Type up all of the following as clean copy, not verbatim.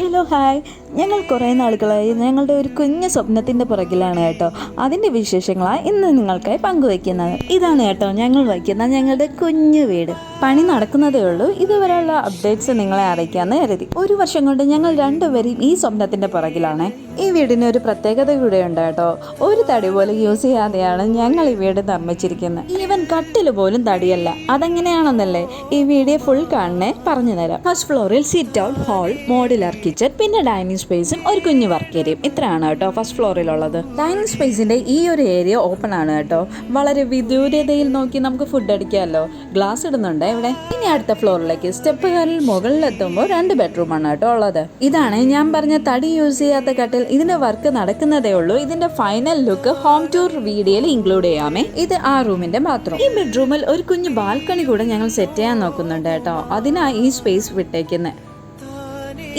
Hello hi, ഞങ്ങൾ കുറേ നാളുകളായി ഞങ്ങളുടെ ഒരു കുഞ്ഞു സ്വപ്നത്തിൻ്റെ പുറകിലാണ് കേട്ടോ. അതിൻ്റെ വിശേഷങ്ങളാണ് ഇന്ന് നിങ്ങൾക്കായി പങ്കുവയ്ക്കുന്നത്. ഇതാണ് കേട്ടോ ഞങ്ങൾ വയ്ക്കുന്ന ഞങ്ങളുടെ കുഞ്ഞു വീട്. പണി നടക്കുന്നതേ ഉള്ളൂ. ഇതുവരെയുള്ള അപ്ഡേറ്റ്സ് നിങ്ങളെ അറിയിക്കാമെന്ന് കരുതി. ഒരു വർഷം കൊണ്ട് ഞങ്ങൾ രണ്ടുപേരും ഈ സ്വപ്നത്തിൻ്റെ പുറകിലാണ്. ഈ വീടിന് ഒരു പ്രത്യേകത കൂടെ ഉണ്ട് കേട്ടോ. ഒരു തടി പോലും യൂസ് ചെയ്യാതെയാണ് ഞങ്ങൾ ഈ വീട് നിർമ്മിച്ചിരിക്കുന്നത്. ഈവൻ കട്ടിൽ പോലും തടിയല്ല. അതെങ്ങനെയാണെന്നല്ലേ ഈ വീഡിയോ ഫുൾ കാണണേ പറഞ്ഞു തരാം. ഫസ്റ്റ് ഫ്ലോറിൽ sit out, hall, modular kitchen, പിന്നെ ഡൈനിങ് സ്പേസും ഒരു കുഞ്ഞു വർക്ക് ഏരിയയും. ഇത്രയാണ് കേട്ടോ ഫസ്റ്റ് ഫ്ലോറിലുള്ളത്. ഡൈനിങ് സ്പേസിന്റെ ഈ ഒരു ഏരിയ ഓപ്പൺ ആണ് കേട്ടോ. വളരെ വിദൂരതയിൽ നോക്കി നമുക്ക് ഫുഡ് അടിക്കാമല്ലോ. ഗ്ലാസ് ഇടുന്നുണ്ട് ഇവിടെ. ഇനി അടുത്ത ഫ്ലോറിലേക്ക് സ്റ്റെപ്പ് കയറിൽ മുകളിലെത്തുമ്പോൾ 2 ബെഡ്റൂമാണ് കേട്ടോ ഉള്ളത്. ഇതാണ് ഞാൻ പറഞ്ഞ തടി യൂസ് ചെയ്യാത്ത കട്ടിൽ. ഇതിന്റെ വർക്ക് നടക്കുന്നതേ ഉള്ളൂ. ഇതിന്റെ ഫൈനൽ ലുക്ക് ഹോം ടൂർ വീഡിയോയിൽ ഇൻക്ലൂഡ് ചെയ്യാമേ. ഇത് ആ റൂമിന്റെ ബാത്റൂം. ഈ ബെഡ്റൂമിൽ ഒരു കുഞ്ഞു ബാൽക്കണി കൂടെ ഞങ്ങൾ സെറ്റ് ചെയ്യാൻ നോക്കുന്നുണ്ട് കേട്ടോ. അതിനാ ഈ സ്പേസ് വിട്ടേക്കുന്നത്.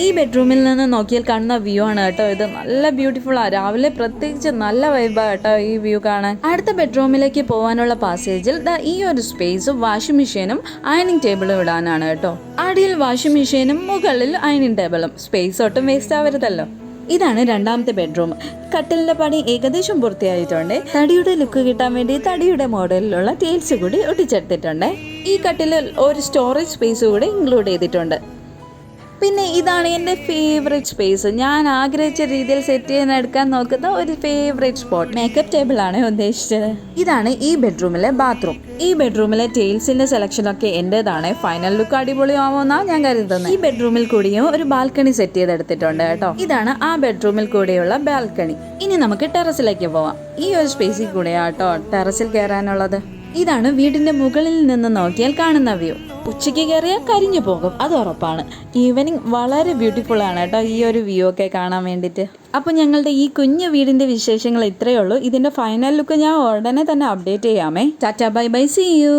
ഈ ബെഡ്റൂമിൽ നിന്ന് നോക്കിയാൽ കാണുന്ന വ്യൂ ആണ് കേട്ടോ ഇത്. നല്ല ബ്യൂട്ടിഫുൾ ആണ്. രാവിലെ പ്രത്യേകിച്ച് നല്ല വൈബാണ് കേട്ടോ ഈ വ്യൂ കാണാൻ. അടുത്ത ബെഡ്റൂമിലേക്ക് പോകാനുള്ള പാസേജിൽ ഈ ഒരു സ്പേസ് വാഷിംഗ് മെഷീനും അയണിങ് ടേബിളും ഇടാനാണ് കേട്ടോ. അടിയിൽ വാഷിംഗ് മെഷീനും മുകളിൽ അയണിങ് ടേബിളും. സ്പേസ് ഒട്ടും വേസ്റ്റ് ആവരുതല്ലോ. ഇതാണ് രണ്ടാമത്തെ ബെഡ്റൂം. കട്ടിലിന്റെ പണി ഏകദേശം പൂർത്തിയായിട്ടുണ്ട്. തടിയുടെ ലുക്ക് കിട്ടാൻ വേണ്ടി തടിയുടെ മോഡലിലുള്ള ടൈൽസ് കൂടി ഒട്ടിച്ചെടുത്തിട്ടുണ്ട്. ഈ കട്ടിലിൽ ഒരു സ്റ്റോറേജ് സ്പേസ് കൂടി ഇൻക്ലൂഡ് ചെയ്തിട്ടുണ്ട്. പിന്നെ ഇതാണ് എൻ്റെ ഫേവറേറ്റ് സ്പേസ്. ഞാൻ ആഗ്രഹിച്ച രീതിയിൽ സെറ്റ് ചെയ്യാനെടുക്കാൻ നോക്കുന്ന ഒരു ഫേവറേറ്റ് സ്പോട്ട്. മേക്കപ്പ് ടേബിൾ ആണ് ഉദ്ദേശിച്ചത്. ഇതാണ് ഈ ബെഡ്റൂമിലെ ബാത്റൂം. ഈ ബെഡ്റൂമിലെ ടൈൽസിന്റെ സെലക്ഷനൊക്കെ എൻ്റെതാണ്. ഫൈനൽ ലുക്ക് അടിപൊളിയാവുമെന്നാണ് ഞാൻ കരുതുന്നത്. ഈ ബെഡ്റൂമിൽ കൂടിയും ഒരു ബാൽക്കണി സെറ്റ് ചെയ്തെടുത്തിട്ടുണ്ട് കേട്ടോ. ഇതാണ് ആ ബെഡ്റൂമിൽ കൂടെയുള്ള ബാൽക്കണി. ഇനി നമുക്ക് ടെറസിലേക്ക് പോവാം. ഈ ഒരു സ്പേസിൽ കൂടെയാണ് കേട്ടോ ടെറസിൽ കയറാനുള്ളത്. ഇതാണ് വീടിന്റെ മുകളിൽ നിന്ന് നോക്കിയാൽ കാണുന്ന വ്യൂ. ഉച്ചയ്ക്ക് കയറിയാൽ കരിഞ്ഞു പോകും, അത് ഉറപ്പാണ്. ഈവനിങ് വളരെ ബ്യൂട്ടിഫുൾ ആണ് കേട്ടോ ഈ ഒരു വ്യൂ ഒക്കെ കാണാൻ വേണ്ടിയിട്ട്. അപ്പോൾ ഞങ്ങളുടെ ഈ കുഞ്ഞു വീടിന്റെ വിശേഷങ്ങൾ ഇത്രയേ ഉള്ളൂ. ഇതിന്റെ ഫൈനൽ ലുക്ക് ഞാൻ ഉടനെ തന്നെ അപ്ഡേറ്റ് ചെയ്യാമേ. ടാറ്റാ ബൈ ബൈ, സീ യു.